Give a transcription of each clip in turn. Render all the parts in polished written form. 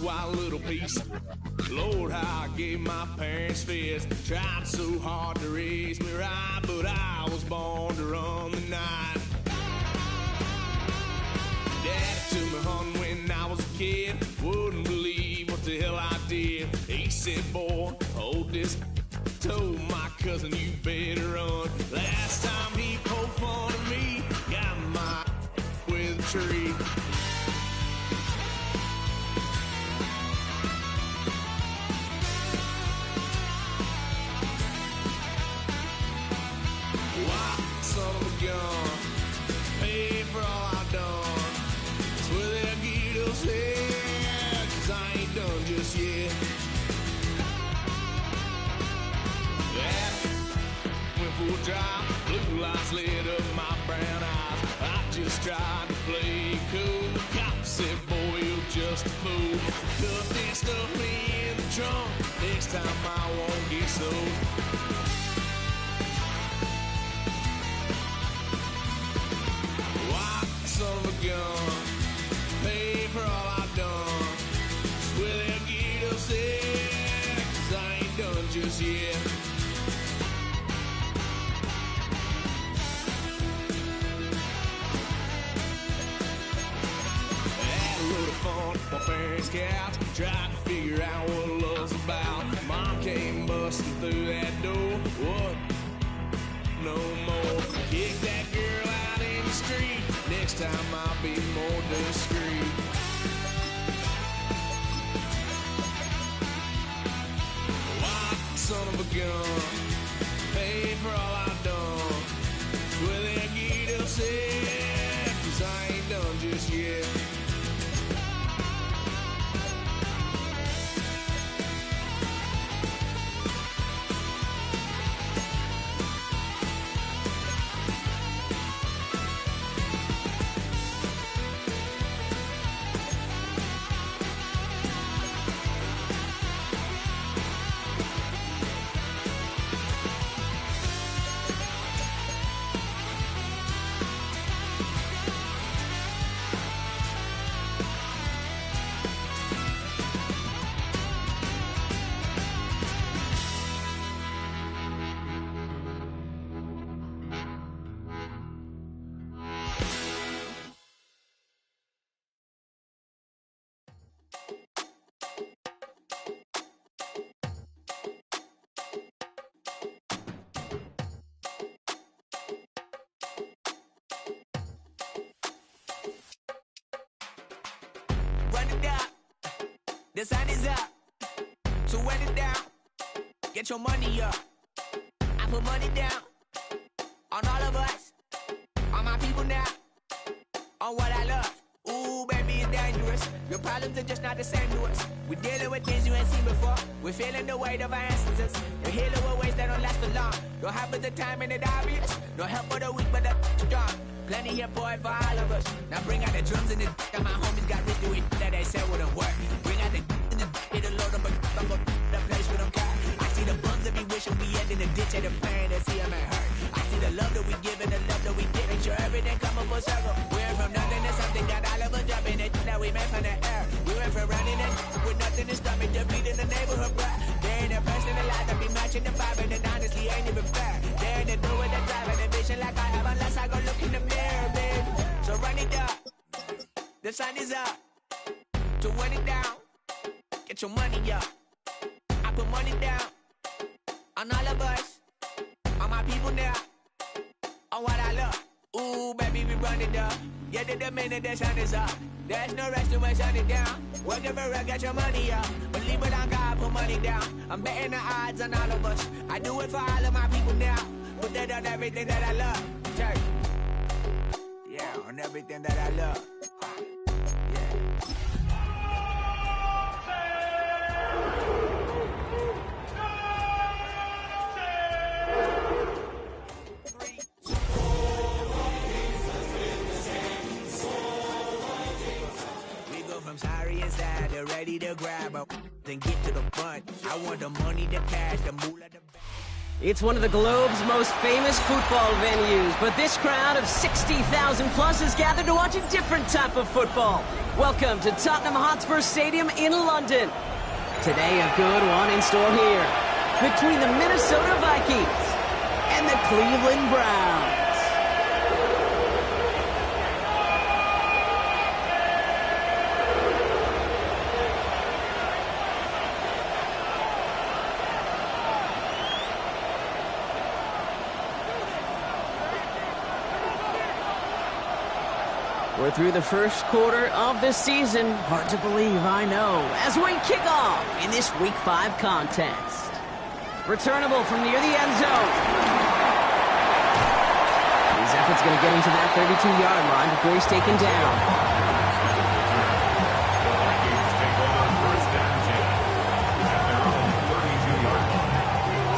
Wild little piece. Lord, how I gave my parents fits. Tried so hard to raise me right, but I was born to run the night. Daddy took me hunting when I was a kid. Wouldn't believe what the hell I did. He said, boy, hold this. Told my cousin, you better run. Last time he poked fun at me, got my with a tree. Son of a gun, pay for all I've done. Swear they'll get us here, 'cause I ain't done just yet. Yeah, went for a drive, blue lights lit up my brown eyes. I just tried to play cool. Cop said, boy, you're just a fool. Cuffed and stuffed me in the trunk. Next time I won't get sold. Son of a gun, pay for all I've done. Swear they'll get us there, 'cause I ain't done just yet. Had a little fun at my parents' couch, tried to figure out what love's about. Mom came busting through that door. What? No more. Kick that girl out in the street. Next time I'll be more discreet. White son of a gun, pay for all I've done. Swear they'll get us here, 'cause I ain't done just yet. The sun is up, so wet it down. Get your money up. I put money down on all of us, on my people now, on what I love. Ooh, baby, it's dangerous. Your problems are just not the same to us. We're dealing with things you ain't seen before. We're feeling the weight of our ancestors. You're healing with ways that don't last for long. Don't happen the time and it obvious. No help for the weak, but the strong. Plenty here, boy, for all of us. Now bring out the drums and the and my homies got rich doing that they said wouldn't work. Bring out the and the it'll load them, but I'm gonna the place with them car. I see the bums that be wishing we end in the ditch and the pain that see them and hurt. I see the love that we give and the love that we get. Make sure everything come up full circle. We're from nothing to something, got all of us jumping it that we made from the air. We went from running it with nothing to stop me, just beat in the neighborhood, bruh. There ain't a person alive that be matching the vibe, and it honestly ain't even fair. There ain't a do with the drive and the vision like I have unless I go look in the mirror, baby. So run it up, the sun is up, so run it down, get your money up. I put money down on all of us, on my people now, on what I love. Ooh, baby, we run it up. Get it the minute the sun is up. There's no rest to shut it down. Working for real, get your money up. Believe it on God, put money down. I'm betting the odds on all of us. I do it for all of my people now. Put that on everything that I love. Church. Yeah, on everything that I love. Yeah. We go from sorry and sad to ready to grab 'em. Then get to the front. I want the money, the cash, the moolah, the... It's one of the globe's most famous football venues, but this crowd of 60,000 plus is gathered to watch a different type of football. Welcome to Tottenham Hotspur Stadium in London. Today, a good one in store here between the Minnesota Vikings and the Cleveland Browns. We're through the first quarter of the season. Hard to believe, I know, as we kick off in this Week 5 contest. Returnable from near the end zone. His effort's going to get him to that 32-yard line before he's taken down.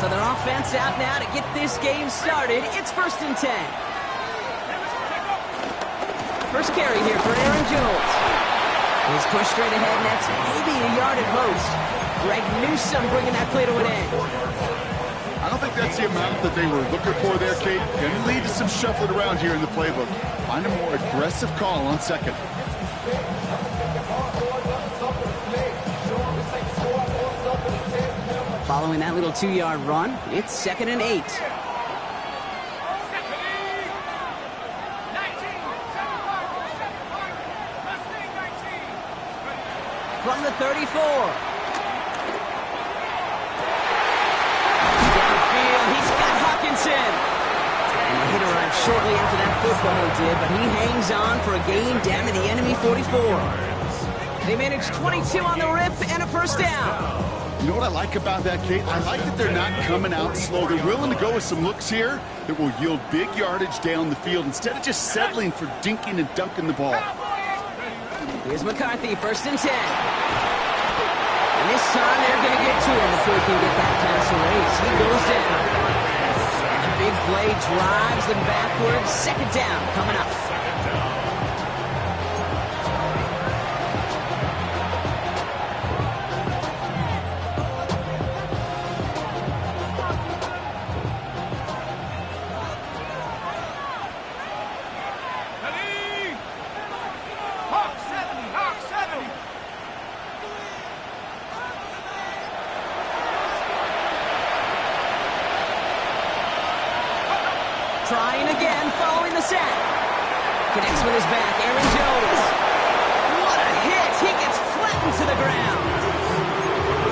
So their offense out now to get this game started. It's 1st and 10. First carry here for Aaron Jones. He's pushed straight ahead, and that's maybe a yard at most. Greg Newsome bringing that play to an end. I don't think that's the amount that they were looking for there, Kate. Going to lead to some shuffling around here in the playbook. Find a more aggressive call on second. Following that little 2-yard run, it's 2nd and 8. From the 34. Downfield, he's got Hawkinson. And the hit arrived shortly after that football did, but he hangs on for a gain down to the enemy 44. They managed 22 on the rip and a first down. You know what I like about that, Kate? I like that they're not coming out slow. They're willing to go with some looks here that will yield big yardage down the field instead of just settling for dinking and dunking the ball. Here's McCarthy, 1st and 10. And this time they're going to get to him before he can get that pass away. He goes down. And the big play drives them backwards. 2nd down coming up. Trying again, following the sack. Connects with his back, Aaron Jones. What a hit! He gets flattened to the ground.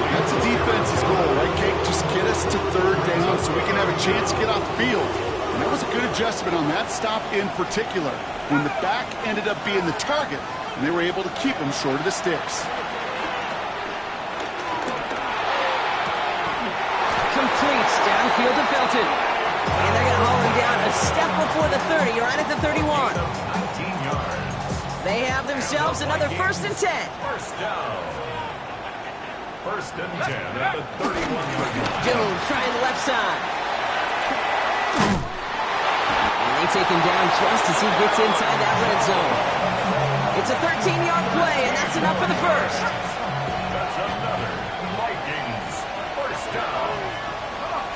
That's the defense's goal, right, Kate? Just get us to 3rd down so we can have a chance to get off the field. And that was a good adjustment on that stop in particular, when the back ended up being the target, and they were able to keep him short of the sticks. Completes downfield to Felton. And they're going to haul him down a step before the 30, right at the 31. They have themselves another 1st and 10. First down. 1st and 10 at the 31-yard line. Jones trying the left side. And they take him down just as he gets inside that red zone. It's a 13-yard play, and that's enough for the first. That's another Vikings. First down.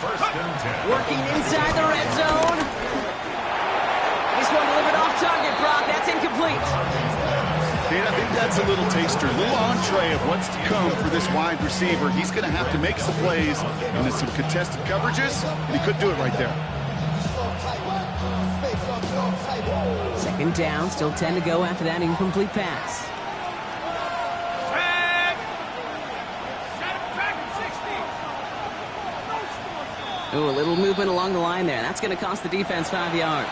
1st and 10. Working inside the red zone. This one delivered off target, Brock. That's incomplete. Kate, I think that's a little taster, a little entree of what's to come for this wide receiver. He's going to have to make some plays into some contested coverages, and he could do it right there. 2nd down, still 10 to go after that incomplete pass. Ooh, a little movement along the line there. That's going to cost the defense 5 yards.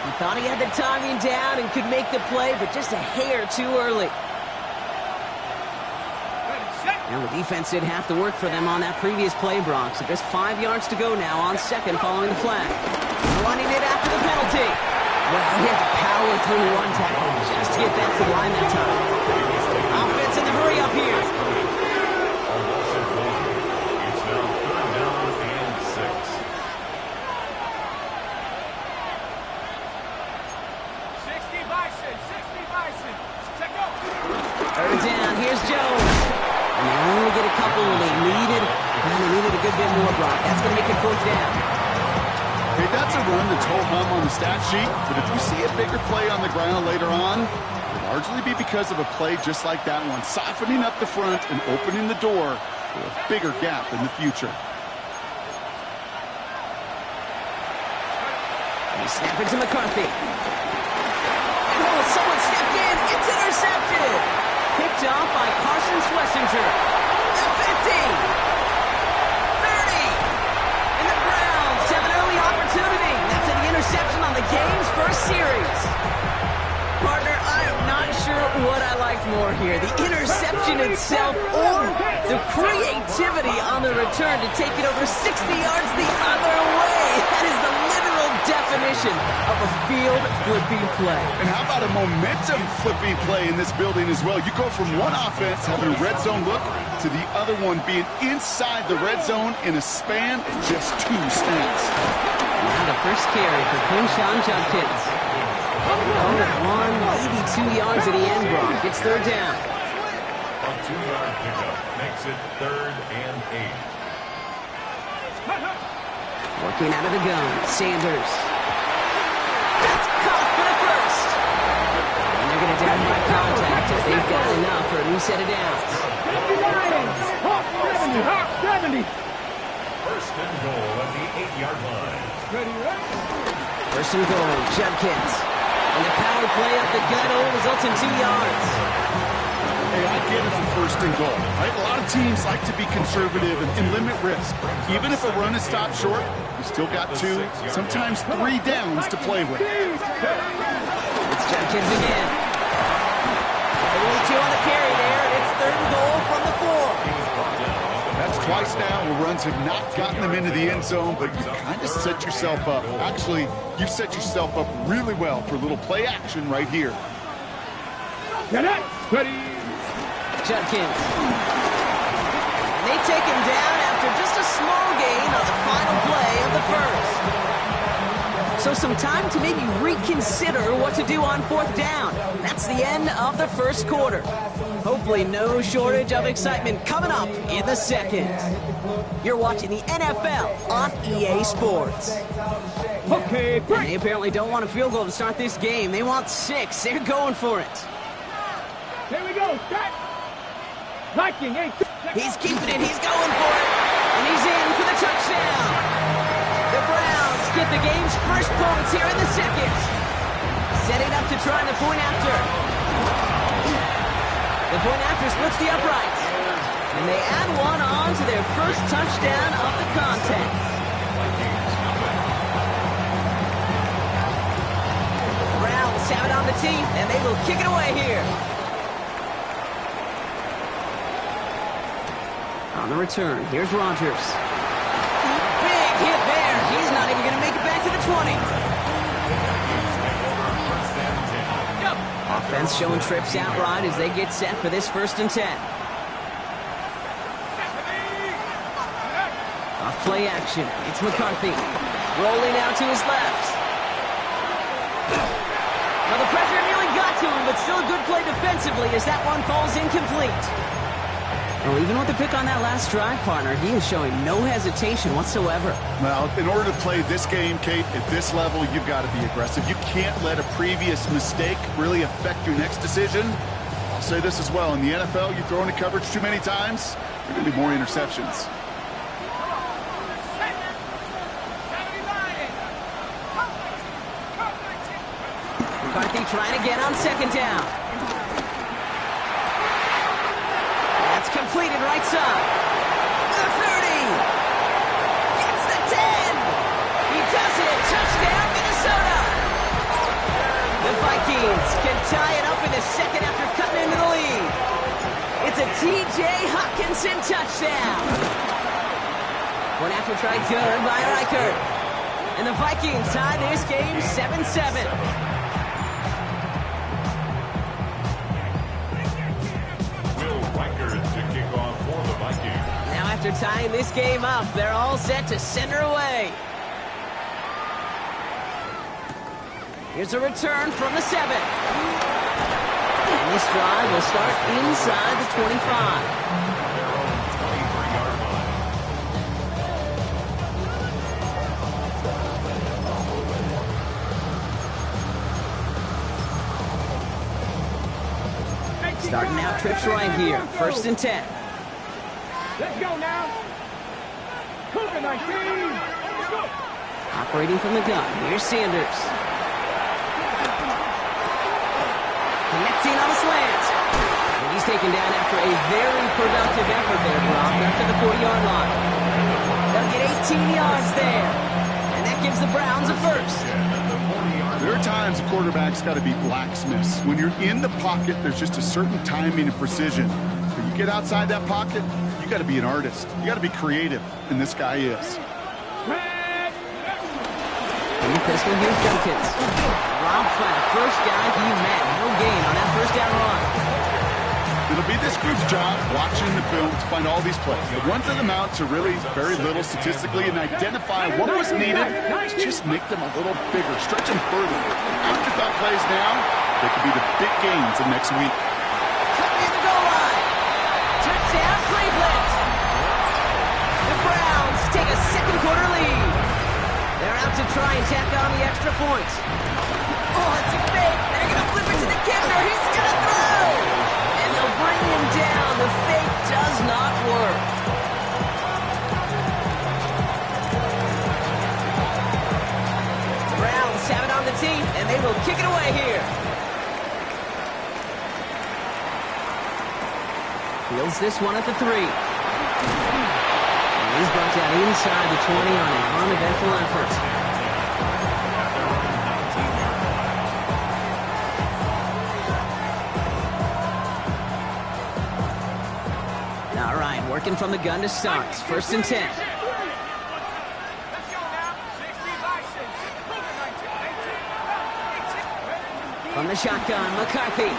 He thought he had the timing down and could make the play, but just a hair too early. And the defense did have to work for them on that previous play, Brock. So just 5 yards to go now on 2nd following the flag. Running it after the penalty. Well, he had to power through one tackle just to get back to the line that time. Offense in the hurry up here. It's now 3rd down and 6. 60 Bison. Check out. 3rd down, here's Jones. And they only get a a couple when they needed, and they needed a good bit more, Brock. That's going to make it 4th down. Okay, that's a run that's ho-hum on the stat sheet, but if you see a bigger play on the ground later on, it'll largely be because of a play just like that one, softening up the front and opening the door for a bigger gap in the future. They snap it to McCarthy. And someone stepped in. It's intercepted. Picked off by Carson Schlesinger. The 50. 30. And the Browns have an early opportunity. That's an interception on the game's first series. Partner, I am not sure what I liked more here. The interception itself or the creativity on the return to take it over 60 yards the other way. That is the literal definition of a field flipping play. And how about a momentum flipping play in this building as well? You go from one offense having a red zone look to the other one being inside the red zone in a span of just 2 snaps. Now the first carry for Quinshon Judkins. Hold it 82 yards at the end, Brock. It's 3rd down. A 2-yard pickup makes it 3rd and 8. Working out of the gun, Sanders. That's caught for the first. And they're going to down by contact as they've got enough for a new set of downs. 70. First and goal at the 8-yard line. First and goal, Judkins. And the power play up the gut results in 2 yards. Hey, I get it on first and goal. Right? A lot of teams like to be conservative and limit risk. Even if a run is stopped short, you still got 2, sometimes 3 downs to play with. It's Judkins again. Only 2 on the carry there, and it's 3rd and goal from the 4. That's twice now where runs have not gotten them into the end zone, but you kind of set yourself up. Actually, you set yourself up really well for a little play action right here. Get it! Ready! Judkins. And they take him down after just a small gain on the final play of the first. So some time to maybe reconsider what to do on 4th down. That's the end of the first quarter. Hopefully no shortage of excitement coming up in the second. You're watching the NFL on EA Sports. Okay, And they apparently don't want a field goal to start this game. They want 6. They're going for it. here we go. Set. Viking, 8. He's keeping it. He's going for it. And he's in for the touchdown. The Browns get the game's first points here in the second. Setting up to try the point after. The point after splits the uprights. And they add one on to their first touchdown of the contest. The Browns have it on the tee, and they will kick it away here. On the return, here's Rodgers. Big hit there. He's not even going to make it back to the 20. Offense showing trips out right as they get set for this 1st and 10. Off play action. It's McCarthy. Rolling out to his left. Well, the pressure nearly got to him, but still a good play defensively as that one falls incomplete. Well, even with the pick on that last drive, partner, he is showing no hesitation whatsoever. Well, in order to play this game, Kate, at this level, you've got to be aggressive. You can't let a previous mistake really affect your next decision. I'll say this as well. In the NFL, you throw into coverage too many times, there are going to be more interceptions. McCarthy trying again on 2nd down. Completed right side. The 30. Gets the 10. He does it. Touchdown, Minnesota. The Vikings can tie it up in the second after cutting into the lead. It's a T.J. Hockenson touchdown. One after try good by Reichert. And the Vikings tie this game 7-7. After tying this game up, they're all set to send her away. Here's a return from the 7. And this drive will start inside the 25. Starting out trips right here. 1st and 10. Let's go now. Cougar 19. Operating from the gun. Here's Sanders. Connecting on a slant. And he's taken down after a very productive effort there, Brock, up to the 40-yard line. They'll get 18 yards there. And that gives the Browns a first. There are times a quarterback's got to be blacksmiths. When you're in the pocket, there's just a certain timing and precision. When you get outside that pocket, you got to be an artist. You got to be creative, and this guy is. In the pistol, here's Jenkins. Rob flat, first guy he met. No gain on that first down run. It'll be this group's job watching the film to find all these plays. The ones that amount to really very little statistically and identify what was needed to just make them a little bigger, stretch them further. Afterthought plays now, they could be the big gains of next week. Tucked in the goal line. Touchdown, Cleveland. The Browns take a second quarter lead. They're out to try and tack on the extra points. Oh, it's a fake. They're going to flip it to the kicker. He's going to throw. And they'll bring him down. The fake does not work. Browns have it on the tee, and they will kick it away here. Fields this one at the 3. And he's brought down inside the 20 on an uneventful effort. All right, working from the gun to start. 1st and 10. From the shotgun, McCarthy.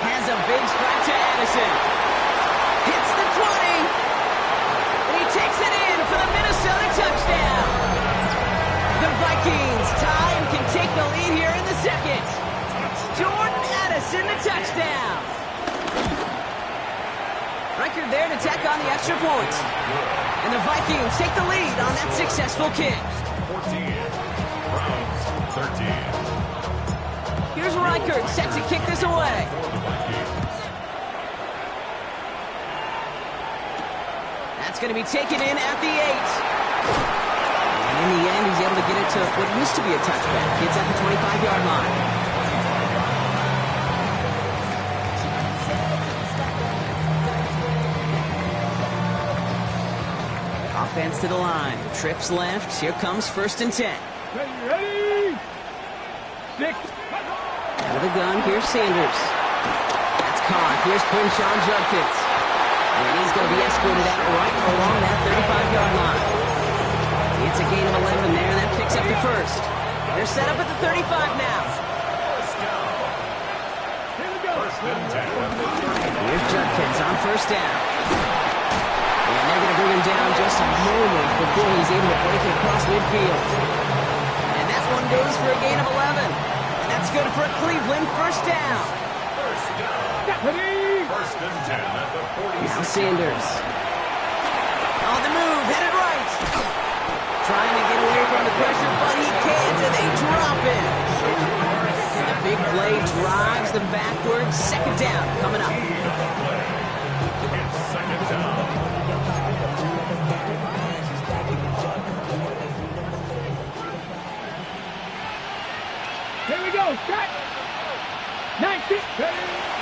Has a big strike to Addison. Hits the 20. And he takes it in for the Minnesota touchdown. The Vikings tie and can take the lead here in the second. Jordan Addison, the touchdown. Record there to tack on the extra point. And the Vikings take the lead on that successful kick. 14. Browns 13. Here's Reichert set to kick this away. That's going to be taken in at the 8. And in the end, he's able to get it to what used to be a touchback. It's at the 25-yard line. Offense to the line. Trips left. Here comes 1st and 10. Ready? 6. Out of the gun, here's Sanders. That's caught. Here's Quinshawn Judkins. And he's going to be escorted out right along that 35-yard line. It's a gain of 11 there, and that picks up the first. They're set up at the 35 now. First and 10. Here's Judkins on 1st down. And they're going to bring him down just a moment before he's able to break it across midfield. And that one goes for a gain of 11. And that's good for Cleveland. 1st down. First and 10 at the 46. Now Sanders. On the move, headed right. Trying to get away from the pressure, but he can't, and they drop it. And the big play drives them backwards. 2nd down coming up. It's 2nd down. Here we go. Cut. 19.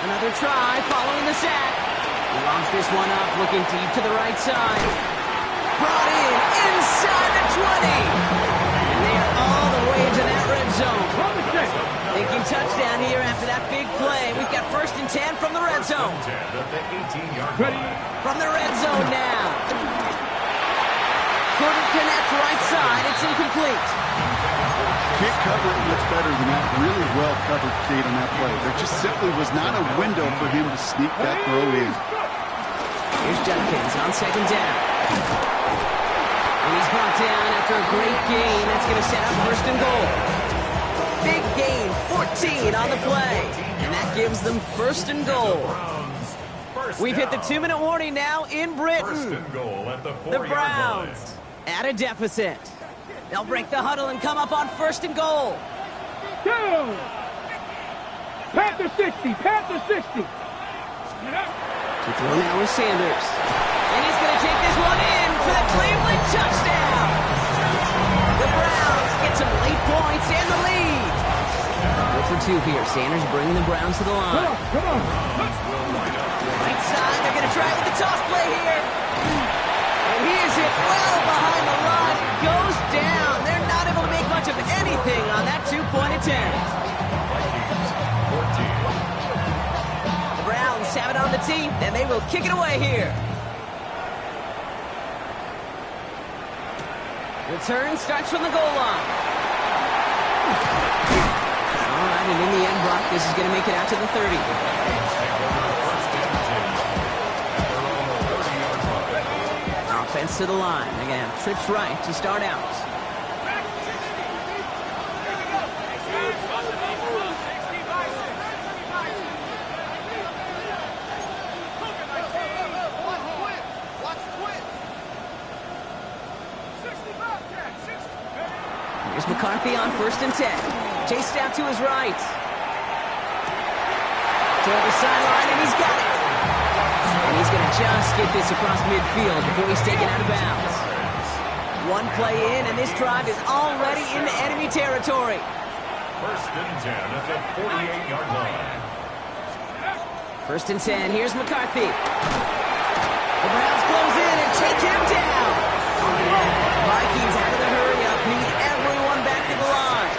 Another try following the sack. He launch this one up, looking deep to the right side. Brought in inside the 20. And they are all the way into that red zone. Thinking touchdown here after that big play. We've got 1st and 10 from the red zone. 10 at the 18-yard Ready? line. From the red zone now. Couldn't connect right side. It's incomplete. Can't cover it much better than that. Really well covered Kate on that play. There just simply was not a window for him to sneak that throw in. Here's Judkins on 2nd down. And he's brought down after a great gain. That's going to set up 1st and goal. Big gain, 14 on the play. And that gives them 1st and goal. We've hit the 2-minute warning now in Britain. 1st and goal at the 4-yard The line. Browns at a deficit. They'll break the huddle and come up on 1st and goal. Go. Panther 60. Panther 60. To throw now with Sanders. And he's going to take this one in for the Cleveland touchdown. The Browns get some late points and the lead. 0 for 2 here. Sanders bringing the Browns to the line. Come on. Right side, they're going to try with the toss play here. And here's it well behind the line. It goes down. They're not able to make much of anything on that two-point attempt. The Browns have it on the tee, and they will kick it away here. Return starts from the goal line. All right, and in the end, Brock, this is going to make it out to the 30. Offense to the line. They're going to have trips right to start out. Here's McCarthy on 1st and 10. Chased out to his right. Toward the sideline, and he's got it. And he's going to just get this across midfield before he's taken out of bounds. One play in, and this drive is already into enemy territory. 1st and 10 at the 48-yard line. 1st and 10, here's McCarthy. The Browns close in and take him down. Vikings out of the hurry-up, need everyone back to the line.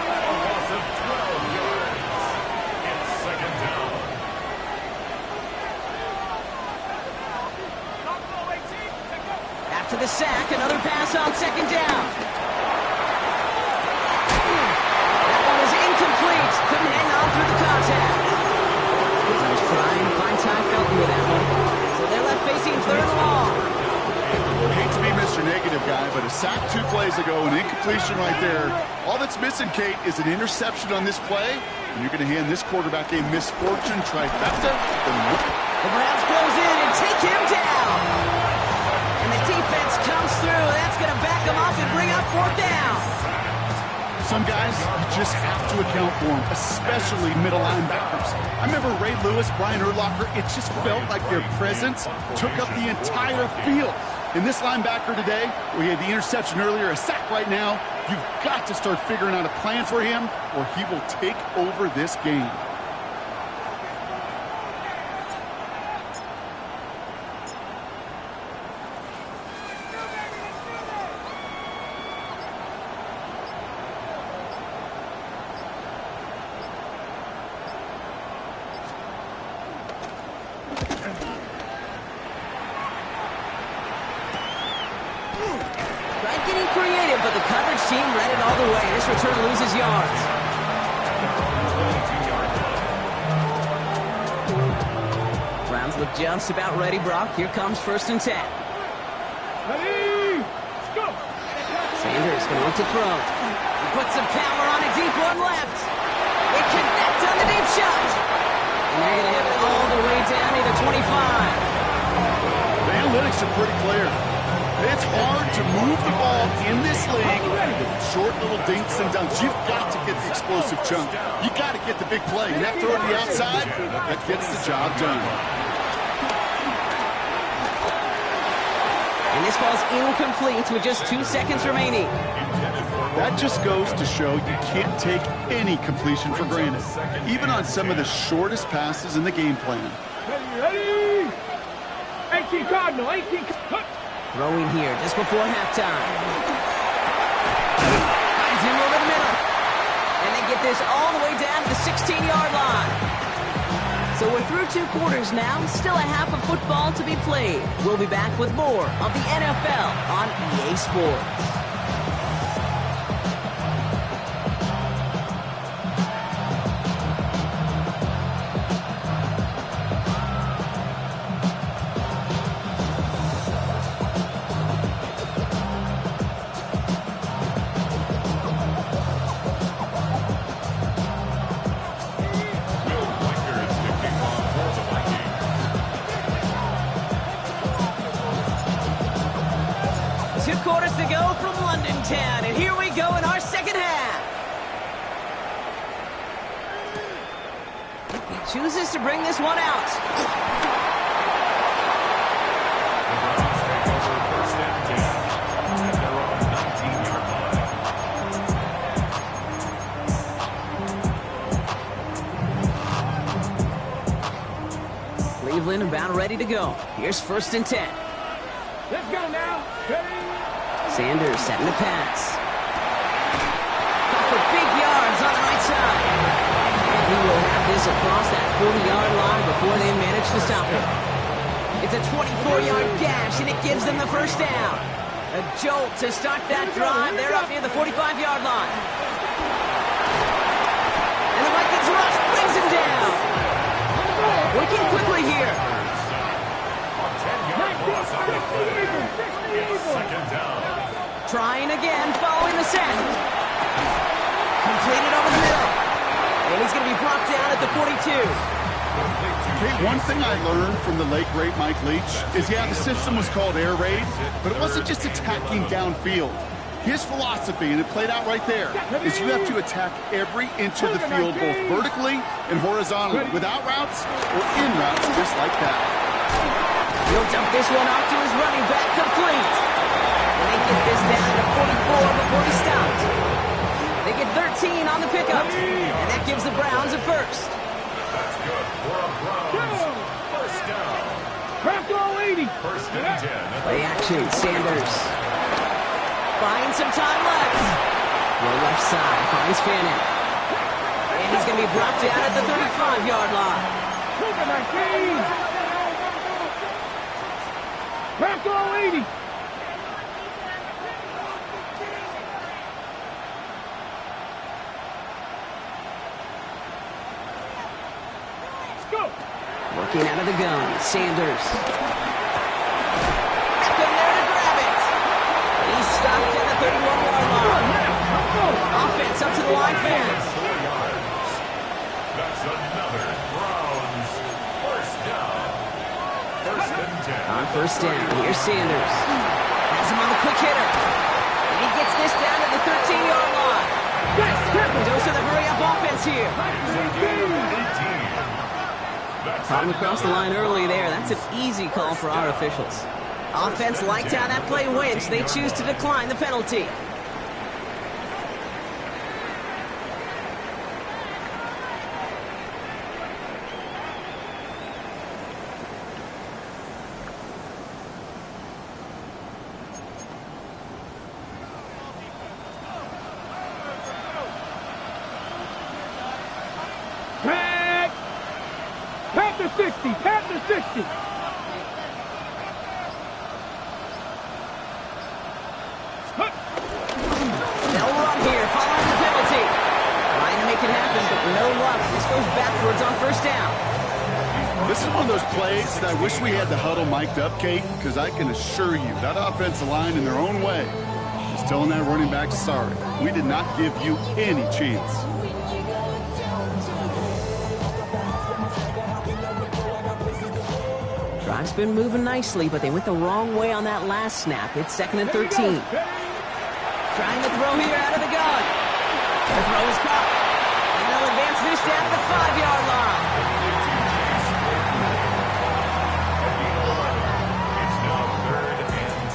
A loss of 12 yards. It's 2nd down. After the sack, another pass on 2nd down. That one was incomplete. Couldn't hang on through the contact. I was trying to find Ty Felton with that one. So they're left facing 3rd and long. I hate to be Mr. Negative guy, but a sack 2 plays ago, an incompletion right there. All that's missing, Kate, is an interception on this play, and you're going to hand this quarterback a misfortune trifecta. The Browns close in and take him down. And the defense comes through. That's going to back him up and bring up 4th down. Some guys, you just have to account for them, especially middle linebackers. I remember Ray Lewis, Brian Urlacher, it just felt like their presence took up the entire field. And this linebacker today, we had the interception earlier, a sack right now, you've got to start figuring out a plan for him or he will take over this game. Getting creative, but the coverage team read it all the way. This return loses yards. Browns look just about ready, Brock. Here comes 1st and 10. Ready? Let's go. Sanders going to look to throw. He puts some power on a deep one left. They connect on the deep shot. And they're going to have it all the way down to the 25. The analytics are pretty clear. It's hard to move the ball in this league with short little dinks and dunks. You've got to get the explosive chunk. You've got to get the big play. And that throw to the outside, that gets the job done. And this falls incomplete with just 2 seconds remaining. That just goes to show you can't take any completion for granted, even on some of the shortest passes in the game plan. Ready? 18 Cardinal, 18 Throwing here just before halftime. Finds him over the middle. And they get this all the way down to the 16-yard line. So we're through 2 quarters now. Still a half of football to be played. We'll be back with more of the NFL on EA Sports. Quarters to go from London Town, and here we go in our second half. chooses to bring this one out. Cleveland about ready to go. Here's 1st and 10. Let's go now. Ready? Sanders setting the pass. Caught for big yards on the right side. And he will have this across that 40-yard line before they manage to stop him. It's a 24-yard gash, and it gives them the 1st down. A jolt to start that drive. They're up near the 45-yard line. And the Vikings rush brings him down. Working quickly here. Trying again, following the set. Completed over the middle. And he's going to be brought down at the 42. Okay, one thing I learned from the late, great Mike Leach is, yeah, the system was called air raid, but it wasn't just attacking downfield. His philosophy, and it played out right there, is you have to attack every inch of the field, both vertically and horizontally, without routes or in routes, just like that. He'll dump this one off to his running back, complete. And they get this down to 44 before he stopped. They get 13 on the pickup, and that gives the Browns a 1st. That's good for a Browns. 1st down. Crack all 80. 1st and 10. Play action, Sanders. Finds some time left. The left side finds Fannin. And he's going to be brought down at the 35-yard line. Cougar 19. Crack all 80. Let's go. Working out of the gun, Sanders. Back in there to grab it. And he's stopped at the 31-yard line. Offense up to the line fans. 4 yards. That's another Browns 1st down. 1st and 10. On 1st down, here's Sanders. Has him on the quick hitter. And he gets this down to the 13-yard line. Dose of the hurry-up offense here. 18. Caught him across the line early there. That's an easy call for our officials. Offense liked how that play went, so they choose to decline the penalty. Pat the 60. Pat the 60. They'll run here following the penalty. Trying to make it happen, but no luck. This goes backwards on 1st down. This is one of those plays that I wish we had the huddle mic'd up, Kate, because I can assure you that offensive line in their own way is telling that running back, sorry, we did not give you any chance. Drive's been moving nicely, but they went the wrong way on that last snap. It's 2nd and 13. Trying to throw here out of the gun. The throw is caught. And they'll advance this down to the 5-yard line. It's now 3rd and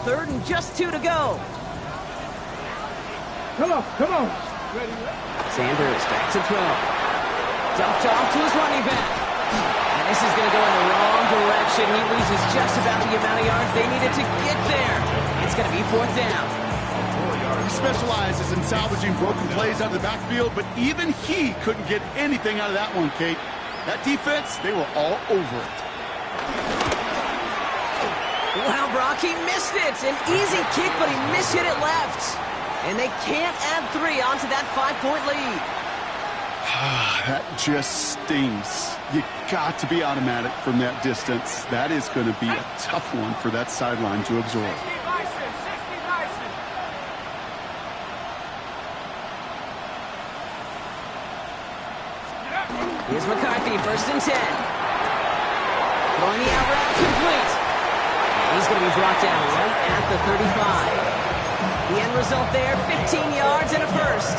2. 3rd and just 2 to go. Come on, come on. Sanders back to throw. Dumped off to his running back. And this is going to go in the wrong direction. He loses just about the amount of yards they needed to get there. It's going to be 4th down. He specializes in salvaging broken plays out of the backfield, but even he couldn't get anything out of that one, Kate. That defense, they were all over it. Wow, Brock, he missed it. An easy kick, but he mishit it left. And they can't add 3 onto that 5-point lead. That just stings. You got to be automatic from that distance. That is going to be a tough one for that sideline to absorb. Here's McCarthy, 1st and 10. Throwing the out route complete. And he's going to be brought down right at the 35. The end result there, 15 yards and a first.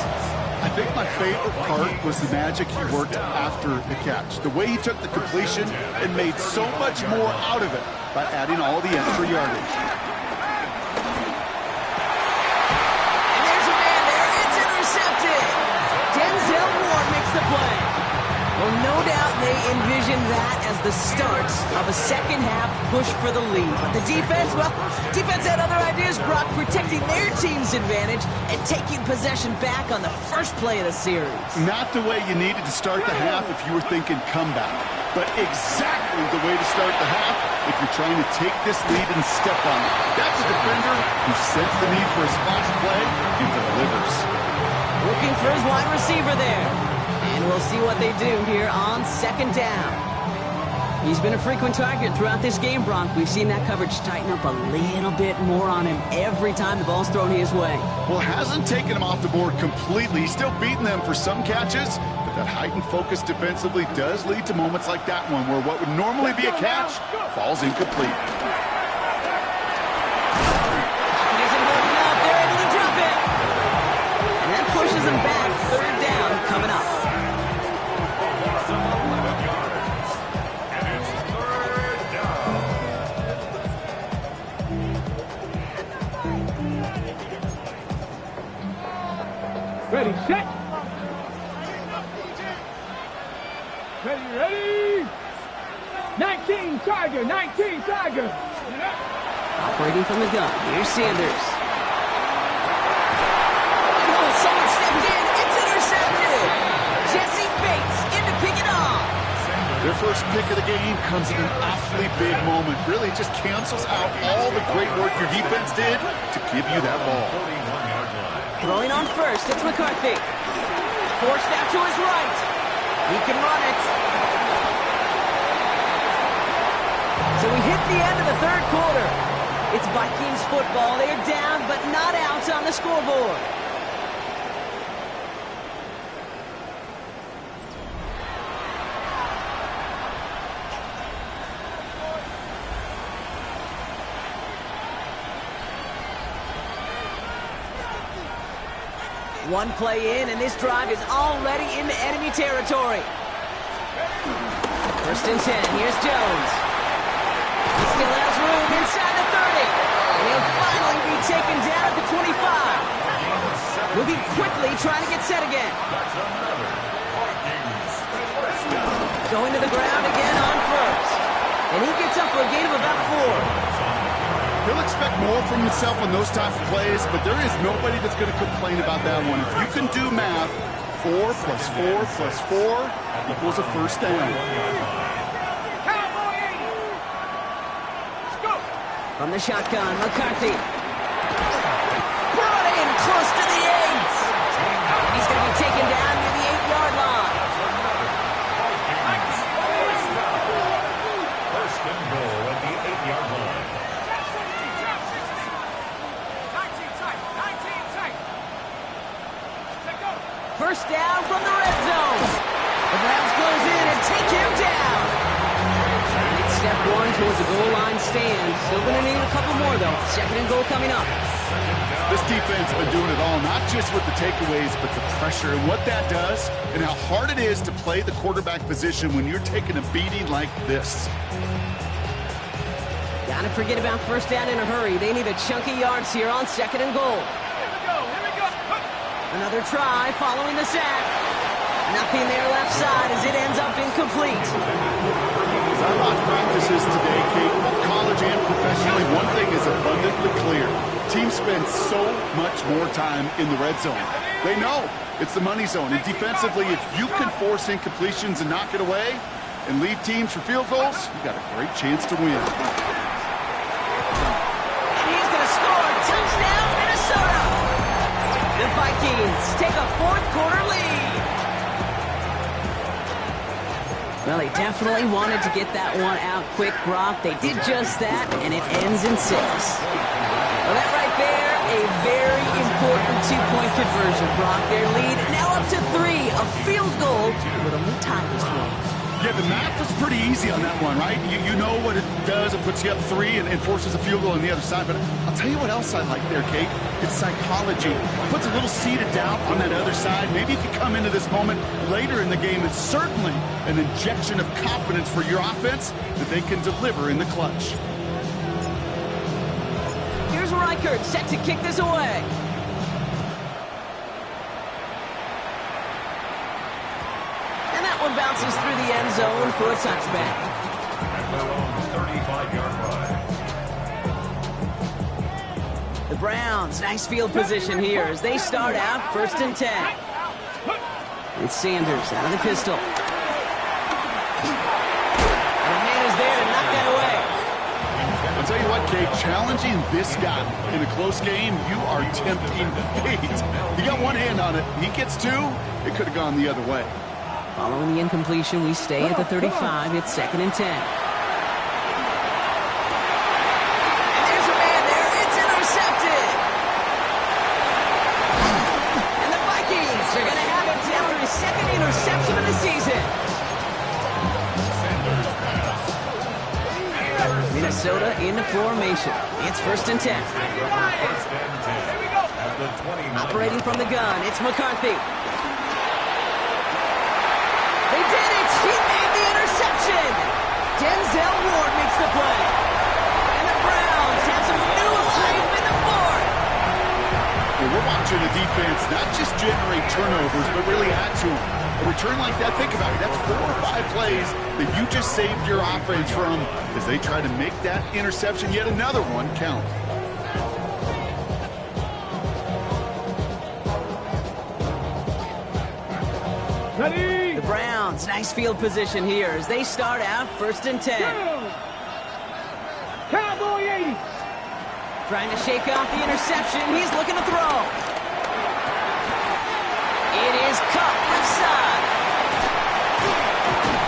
I think my favorite part was the magic he worked after the catch. The way he took the completion and made so much more out of it by adding all the extra yardage. And there's a man there. It's intercepted. Denzel Ward makes the play. Well, no doubt they envisioned that as the start of a second-half push for the lead. But the defense, well, defense had other ideas, Brock, protecting their team's advantage and taking possession back on the first play of the series. Not the way you needed to start the half if you were thinking comeback, but exactly the way to start the half if you're trying to take this lead and step on it. That's a defender who senses the need for a splash play and delivers. Looking for his wide receiver there. And we'll see what they do here on second down. He's been a frequent target throughout this game, Bronk. We've seen that coverage tighten up a little bit more on him every time the ball's thrown his way. Well, it hasn't taken him off the board completely. He's still beating them for some catches, but that heightened focus defensively does lead to moments like that one where what would normally be a catch falls incomplete. It isn't working out. They're able to drop it. And that pushes him back. Third down coming up. Ready, set. Ready. 19 Tiger, 19 Tiger. Operating from the gun. Here's Sanders. Oh, someone stepped in. It's intercepted. Jesse Bates in to pick it off. Their first pick of the game comes in an awfully big moment. Really just cancels out all the great work your defense did to give you that ball. Throwing on first, it's McCarthy. Forced out to his right. He can run it. So we hit the end of the third quarter. It's Vikings football. They're down, but not out on the scoreboard. One play in, and this drive is already into enemy territory. First and 10. Here's Jones. He still has room inside the 30. And he'll finally be taken down at the 25. Moving quickly, trying to get set again. Going to the ground again on first. And he gets up for a gain of about 4. He'll expect more from himself on those type of plays, but there is nobody that's going to complain about that one. If you can do math, 4 plus 4 plus 4 equals a first down. From the shotgun, McCarthy. Brought in close to the 8. And he's going to be taken down near the 8-yard line. First and goal at the 8-yard line. First down from the red zone. The Browns close in and take him down. And it's step 1 towards the goal line stand. Still going to need a couple more, though. Second and goal coming up. This defense has been doing it all, not just with the takeaways, but the pressure and what that does and how hard it is to play the quarterback position when you're taking a beating like this. Gotta forget about first down in a hurry. They need a chunky yards here on second and goal. Another try following the sack. Nothing there left side as it ends up incomplete. As I watch practices today, Kate, both college and professionally, one thing is abundantly clear. Teams spend so much more time in the red zone. They know it's the money zone. And defensively, if you can force incompletions and knock it away and lead teams for field goals, you've got a great chance to win. And he's going to score. Touchdown, Minnesota. The Vikings take a fourth-quarter lead. Well, they definitely wanted to get that one out quick, Brock. They did just that, and it ends in 6. Well, that right there, a very important two-point conversion, Brock. Their lead now up to 3. A field goal would only tie this one. Yeah, the math was pretty easy on that one, right? You know what it does. It puts you up 3 and forces a field goal on the other side. But I'll tell you what else I like there, Kate. It's psychology. It puts a little seed of doubt on that other side. Maybe if you come into this moment later in the game, it's certainly an injection of confidence for your offense that they can deliver in the clutch. Here's Reichert set to kick this away. And that one bounces through the end zone for a touchback. At their own 35-yard line. The Browns, nice field position here as they start out 1st and 10. It's Sanders out of the pistol. And the man is there to knock that away. I'll tell you what, Kate, challenging this guy in a close game, you are tempting fate. You got one hand on it. He gets 2, it could have gone the other way. Following the incompletion, we stay at the 35. It's 2nd and 10. And there's a man there. It's intercepted. And the Vikings are going to have it after his 2nd interception of the season. Minnesota into formation. It's 1st and 10. Operating from the gun, it's McCarthy. They did it! He made the interception! Denzel Ward makes the play. And the Browns have some new life in the 4th. Well, we're watching the defense not just generate turnovers, but really add to them. A return like that, think about it, that's 4 or 5 plays that you just saved your offense from as they try to make that interception, yet another one, count. Ready? The Browns, nice field position here as they start out 1st and 10. Cowboy 80. Trying to shake off the interception. He's looking to throw. It is caught left side.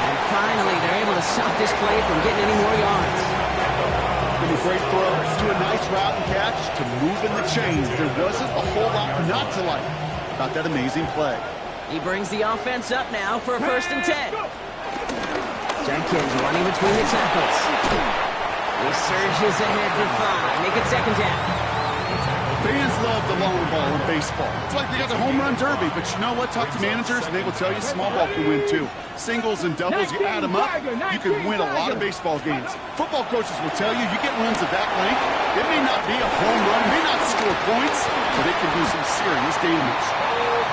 And finally, they're able to stop this play from getting any more yards. From a great throw to a nice route and catch to moving the chains. There wasn't a whole lot not to like about that amazing play. He brings the offense up now for a 1st and 10. Jenkins running between the tackles. He surges ahead for 5. Make it 2nd down. Fans love the long ball in baseball. It's like they got the home run derby, but you know what? Talk to managers, and they will tell you small ball can win too. Singles and doubles, you add them up, you can win a lot of baseball games. Football coaches will tell you, you get runs of that length, it may not be a home run, may not score points, but it can do some serious damage.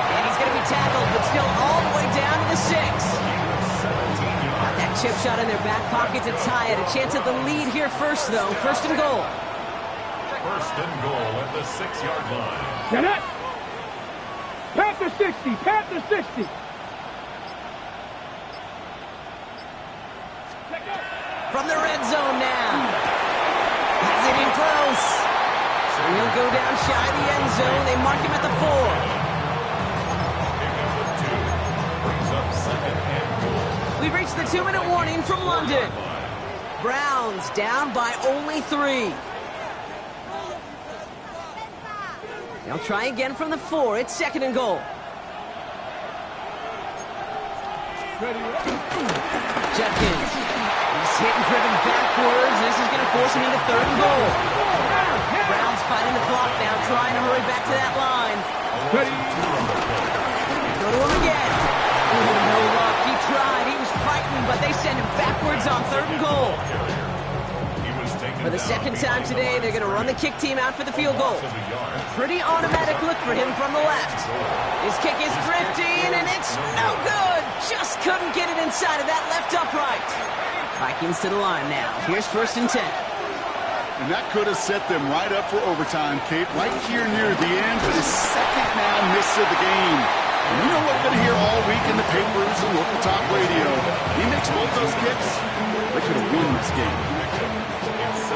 And he's going to be tackled, but still all the way down to the 6. Got that chip shot in their back pocket to tie it. A chance at the lead here first, though. 1st and goal. 1st and goal at the 6-yard line. Get it. Panther 60. Panther 60. From the red zone now. Has it in close. And he'll go down shy of the end zone. They mark him at the 4. Brings up 2nd and goal. We've reached the 2-minute warning from London. Browns down by only 3. They'll try again from the 4. It's 2nd and goal. Judkins. He's hit and driven backwards. This is going to force him into 3rd and goal. Browns fighting the clock now, trying to hurry back to that line. Ready? Go to him again. Oh, no luck. He tried. He was fighting, but they send him backwards on 3rd and goal. For the 2nd time today, they're going to run the kick team out for the field goal. A pretty automatic look for him from the left. His kick is drifting, and it's no good. Just couldn't get it inside of that left upright. Vikings to the line now. Here's 1st and 10. And that could have set them right up for overtime, Kate. Right here near the end, but his 2nd now miss of the game. And you know what we're going to hear all week in the papers and local talk radio. He makes both those kicks. They could have won this game.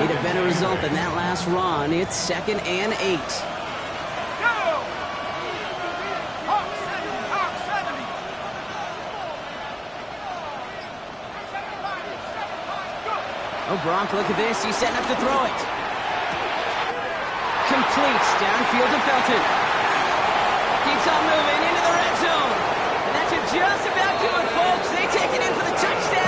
Need a better result than that last run. It's 2nd and 8. Oh, Gronk, look at this. He's setting up to throw it. Completes downfield to Felton. Keeps on moving into the red zone. And that should just about do it, folks. They take it in for the touchdown.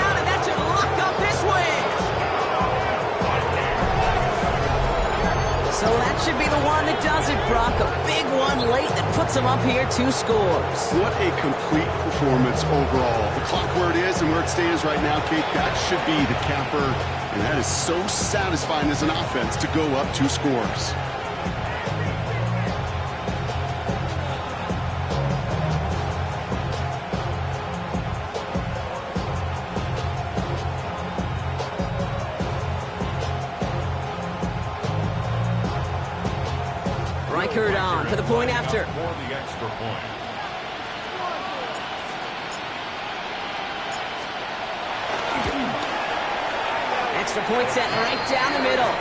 the one that does it, Brock. A big one late that puts them up here 2 scores. What a complete performance overall. The clock where it is and where it stands right now, Kate, that should be the capper. And that is so satisfying as an offense to go up 2 scores. Reichert on for the point after. For the extra point. Extra point set right down the middle.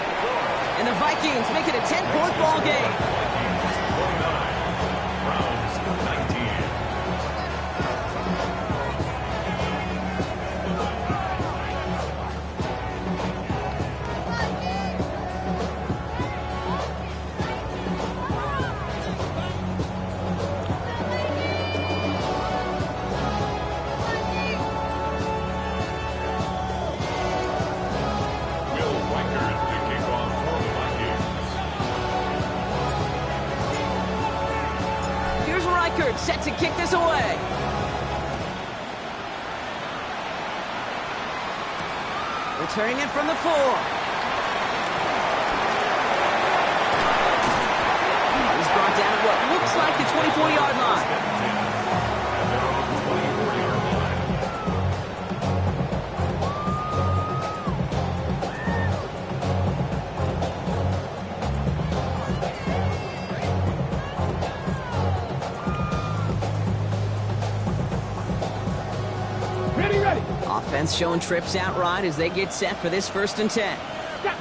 And the Vikings make it a 10-point ball game. Browns 19. Set to kick this away. Returning it from the 4. He's brought down at what looks like the 24-yard line. Offense showing trips out right as they get set for this 1st and 10. Out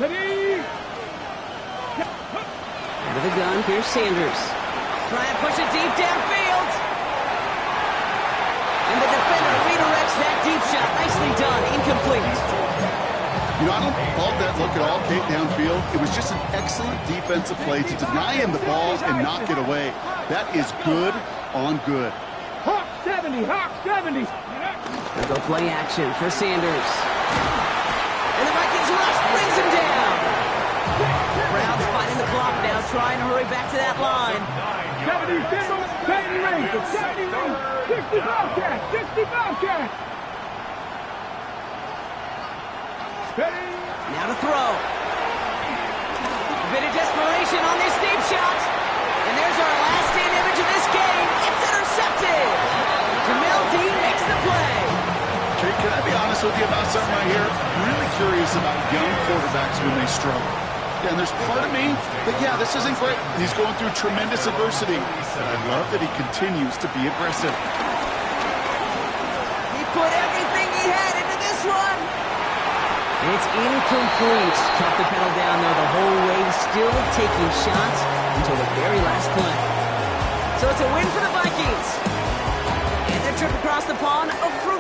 of the gun, here's Sanders. Trying to push it deep downfield. And the defender redirects that deep shot. Nicely done. Incomplete. You know, I don't fault that look at all, Kate, downfield. It was just an excellent defensive play to deny him the ball and not get away. That is good on good. Hawk 70, Hawk 70. They'll go play action for Sanders. And the Vikings rush brings him down. Browns fighting the clock now, trying to hurry back to that line. 70 range, 70 range, 60 Bobcat, 60 Bobcat. Steady. Now to throw. A bit of desperation on this deep shot. And there's our last stand image of this game. It's intercepted. Jamel Dean makes the play. Kate, can I be honest with you about something right here? I'm really curious about young quarterbacks when they struggle. Yeah, and there's part of me that, yeah, this isn't great. He's going through tremendous adversity. But I love that he continues to be aggressive. He put everything he had into this one. And it's incomplete. Kept the pedal down there the whole way, still taking shots until the very last play. So it's a win for the Vikings. And their trip across the pond, a fruit.